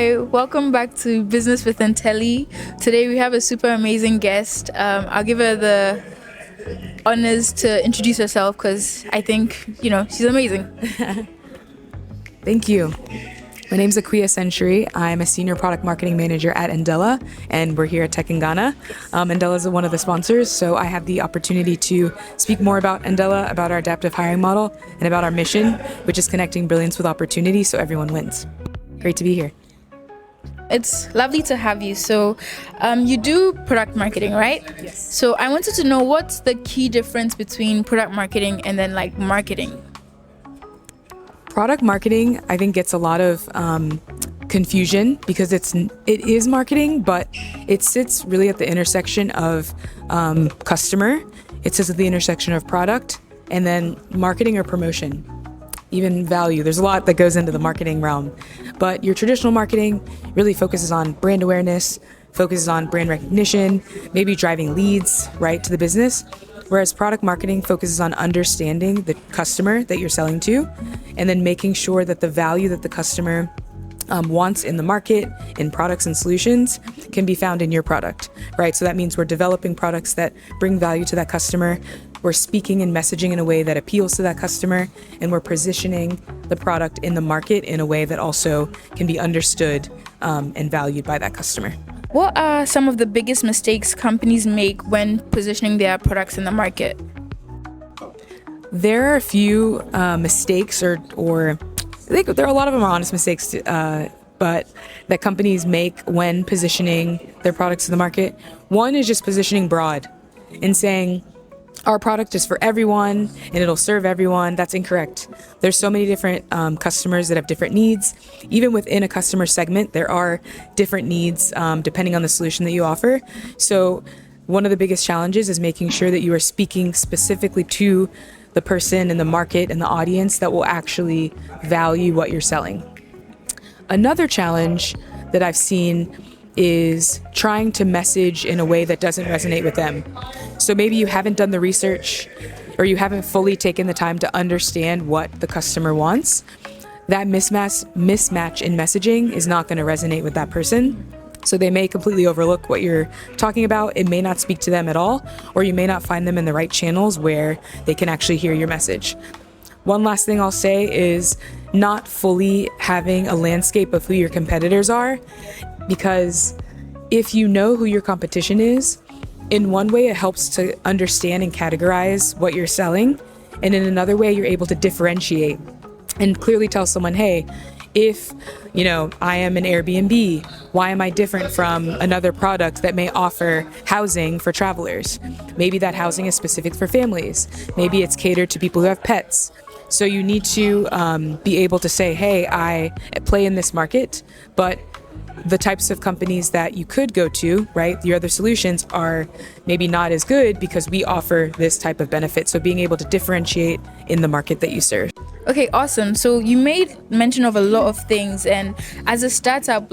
Hi, welcome back to Business with Anteli. Today we have a super amazing guest. I'll give her the honors to introduce herself because I think, she's amazing. Thank you. My name's Akua Sencherey. I'm a senior product marketing manager at Andela, and we're here at Tech in Ghana. Andela is one of the sponsors, so I have the opportunity to speak more about Andela, about our adaptive hiring model, and about our mission, which is connecting brilliance with opportunity so everyone wins. Great to be here. It's lovely to have you. So you do product marketing, right? Yes. So I wanted to know what's the key difference between product marketing and then marketing? Product marketing, I think, gets a lot of confusion because it is marketing, but it sits really at the intersection of customer. It sits at the intersection of product, and then marketing or promotion, even value. There's a lot that goes into the marketing realm, but your traditional marketing really focuses on brand awareness, focuses on brand recognition, maybe driving leads, right, to the business. Whereas product marketing focuses on understanding the customer that you're selling to, and then making sure that the value that the customer wants in the market, in products and solutions, can be found in your product, right? So that means we're developing products that bring value to that customer. We're speaking and messaging in a way that appeals to that customer, and we're positioning the product in the market in a way that also can be understood and valued by that customer. What are some of the biggest mistakes companies make when positioning their products in the market? There are a few mistakes, or I think there are a lot of them are honest mistakes, but that companies make when positioning their products in the market. One is just positioning broad and saying, our product is for everyone and it'll serve everyone. That's incorrect. There's so many different customers that have different needs. Even within a customer segment, there are different needs depending on the solution that you offer. So one of the biggest challenges is making sure that you are speaking specifically to the person in the market and the audience that will actually value what you're selling. Another challenge that I've seen is trying to message in a way that doesn't resonate with them. So maybe you haven't done the research, or you haven't fully taken the time to understand what the customer wants. That mismatch in messaging is not going to resonate with that person. So they may completely overlook what you're talking about. It may not speak to them at all, or you may not find them in the right channels where they can actually hear your message. One last thing I'll say is not fully having a landscape of who your competitors are, because if you know who your competition is, in one way it helps to understand and categorize what you're selling, and in another way you're able to differentiate and clearly tell someone, hey, if I am an Airbnb, why am I different from another product that may offer housing for travelers? Maybe that housing is specific for families. Maybe it's catered to people who have pets. So you need to be able to say, hey, I play in this market, but the types of companies that you could go to, right, your other solutions are maybe not as good because we offer this type of benefit. So being able to differentiate in the market that you serve. Okay, awesome. So you made mention of a lot of things, and as a startup,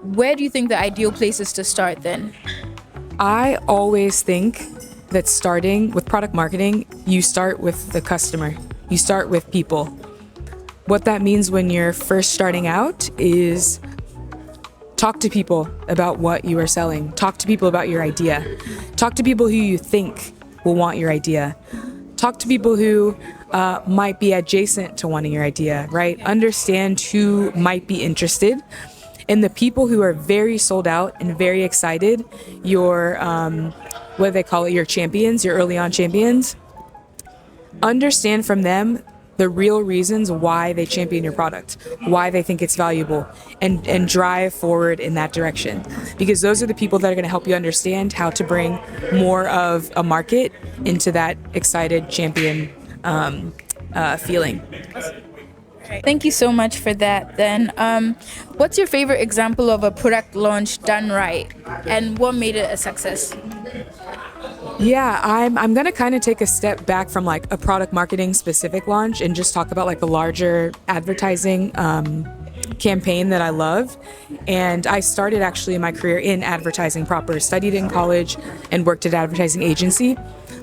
where do you think the ideal place is to start then? I always think that starting with product marketing, you start with the customer. You start with people. What that means when you're first starting out is talk to people about what you are selling. Talk to people about your idea. Talk to people who you think will want your idea. Talk to people who might be adjacent to wanting your idea, right? Understand who might be interested. And the people who are very sold out and very excited, your, what do they call it, your champions, your early on champions, understand from them the real reasons why they champion your product, why they think it's valuable, and drive forward in that direction. Because those are the people that are going to help you understand how to bring more of a market into that excited champion feeling. Thank you so much for that. Then, what's your favorite example of a product launch done right, and what made it a success? Yeah, I'm gonna kind of take a step back from a product marketing specific launch and just talk about a larger advertising campaign that I love. And I started actually my career in advertising proper, studied in college and worked at an advertising agency.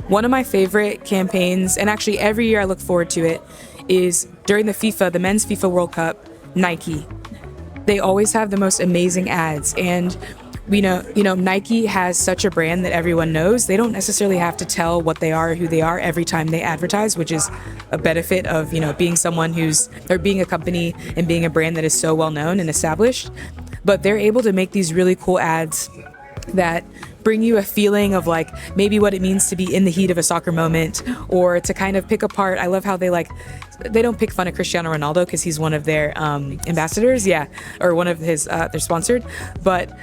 One of my favorite campaigns, and actually every year I look forward to it, is during the men's FIFA World Cup, Nike. they always have the most amazing ads. And we know Nike has such a brand that everyone knows. They don't necessarily have to tell what they are or who they are every time they advertise, which is a benefit of, being someone or being a company and being a brand that is so well known and established. But they're able to make these really cool ads that bring you a feeling of like maybe what it means to be in the heat of a soccer moment, or to kind of pick apart. I love how they don't pick fun at Cristiano Ronaldo because he's one of their ambassadors, or one of his they're sponsored, but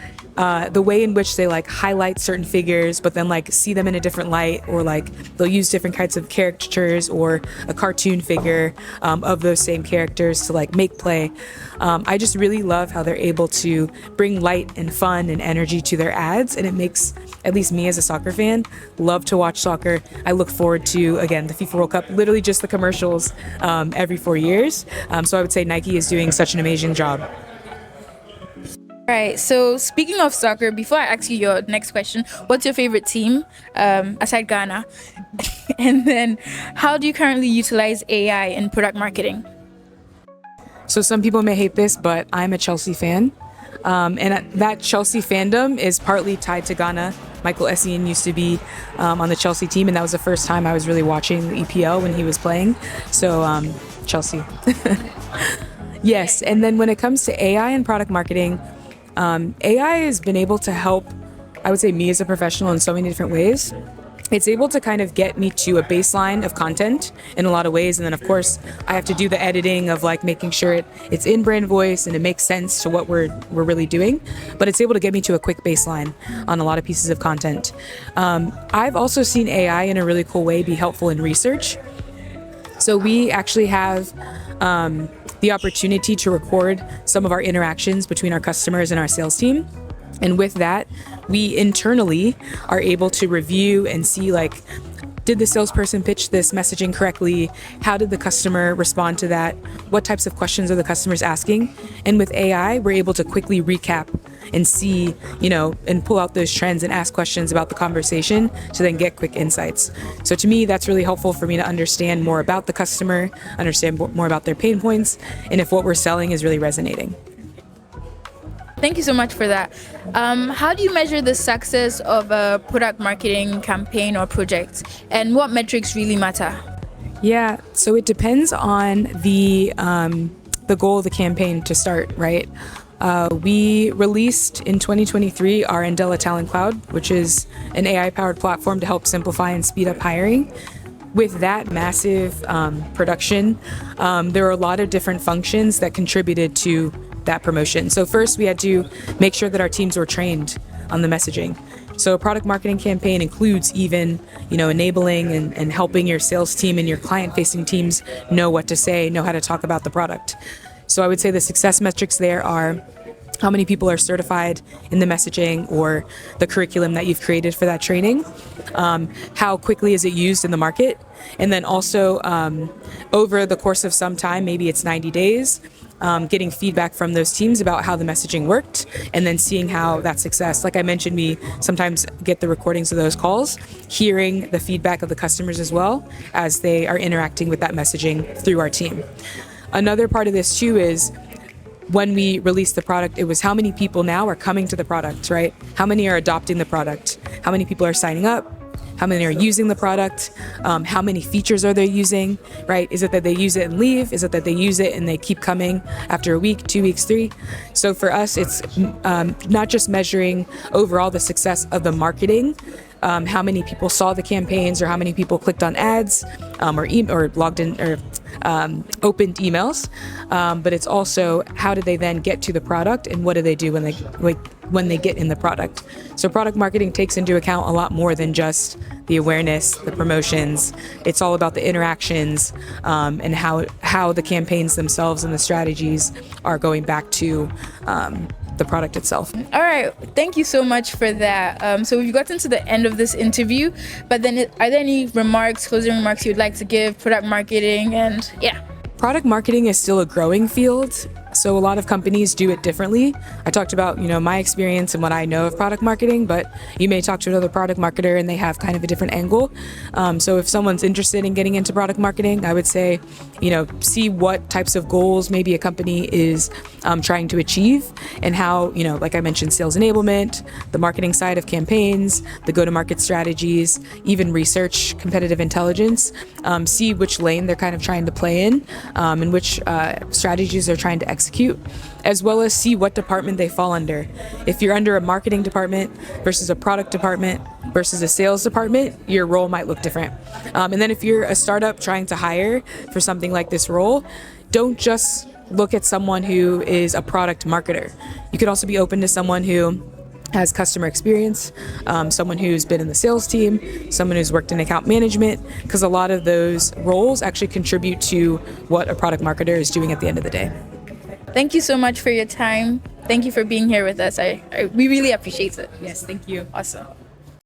the way in which they highlight certain figures, but then see them in a different light, or they'll use different kinds of caricatures or a cartoon figure of those same characters to make play. I just really love how they're able to bring light and fun and energy to their ads, and it makes at least me as a soccer fan love to watch soccer. I look forward to, again, the FIFA World Cup, literally just the commercials every 4 years. So I would say Nike is doing such an amazing job. Right. So speaking of soccer, before I ask you your next question, what's your favorite team aside Ghana? And then how do you currently utilize AI in product marketing? So some people may hate this, but I'm a Chelsea fan. And that Chelsea fandom is partly tied to Ghana. Michael Essien used to be on the Chelsea team, and that was the first time I was really watching the EPL when he was playing. So Chelsea. Yes. And then when it comes to AI and product marketing, AI has been able to help, I would say, me as a professional in so many different ways. It's able to kind of get me to a baseline of content in a lot of ways. And then, of course, I have to do the editing of making sure it's in brand voice and it makes sense to what we're really doing. But it's able to get me to a quick baseline on a lot of pieces of content. I've also seen AI in a really cool way be helpful in research. So we actually have the opportunity to record some of our interactions between our customers and our sales team. And with that, we internally are able to review and see did the salesperson pitch this messaging correctly? How did the customer respond to that? What types of questions are the customers asking? And with AI, we're able to quickly recap and see, and pull out those trends and ask questions about the conversation to then get quick insights. So to me, that's really helpful for me to understand more about the customer, understand more about their pain points, and if what we're selling is really resonating. Thank you so much for that. How do you measure the success of a product marketing campaign or project, and what metrics really matter? Yeah, so it depends on the goal of the campaign to start, right? We released in 2023 our Andela Talent Cloud, which is an AI-powered platform to help simplify and speed up hiring. With that massive production, there were a lot of different functions that contributed to that promotion. So first, we had to make sure that our teams were trained on the messaging. So a product marketing campaign includes even, enabling and helping your sales team and your client-facing teams know what to say, know how to talk about the product. So I would say the success metrics there are how many people are certified in the messaging or the curriculum that you've created for that training, how quickly is it used in the market, and then also over the course of some time, maybe it's 90 days, getting feedback from those teams about how the messaging worked, and then seeing how that success, like I mentioned, we sometimes get the recordings of those calls, hearing the feedback of the customers as well as they are interacting with that messaging through our team. Another part of this too is when we released the product, it was how many people now are coming to the product, right? How many are adopting the product? How many people are signing up? How many are using the product? How many features are they using, right? Is it that they use it and leave? Is it that they use it and they keep coming after a week, 2 weeks, 3? So for us, it's not just measuring overall the success of the marketing, how many people saw the campaigns or how many people clicked on ads or logged in or opened emails, but it's also how did they then get to the product and what do they do when they get in the product. So product marketing takes into account a lot more than just the awareness, the promotions. It's all about the interactions and how the campaigns themselves and the strategies are going back to the product itself. All right, thank you so much for that. So we've gotten to the end of this interview, but then are there any closing remarks you'd like to give product marketing? And yeah. Product marketing is still a growing field. So a lot of companies do it differently. I talked about, my experience and what I know of product marketing, but you may talk to another product marketer and they have kind of a different angle. So if someone's interested in getting into product marketing, I would say, see what types of goals maybe a company is trying to achieve, and how, like I mentioned, sales enablement, the marketing side of campaigns, the go-to-market strategies, even research, competitive intelligence, see which lane they're kind of trying to play in, and which strategies they're trying to execute, as well as see what department they fall under. If you're under a marketing department versus a product department versus a sales department, your role might look different. And then if you're a startup trying to hire for something like this role, don't just look at someone who is a product marketer. You could also be open to someone who has customer experience, someone who's been in the sales team, someone who's worked in account management, because a lot of those roles actually contribute to what a product marketer is doing at the end of the day. Thank you so much for your time. Thank you for being here with us. We really appreciate it. Yes, thank you. Awesome.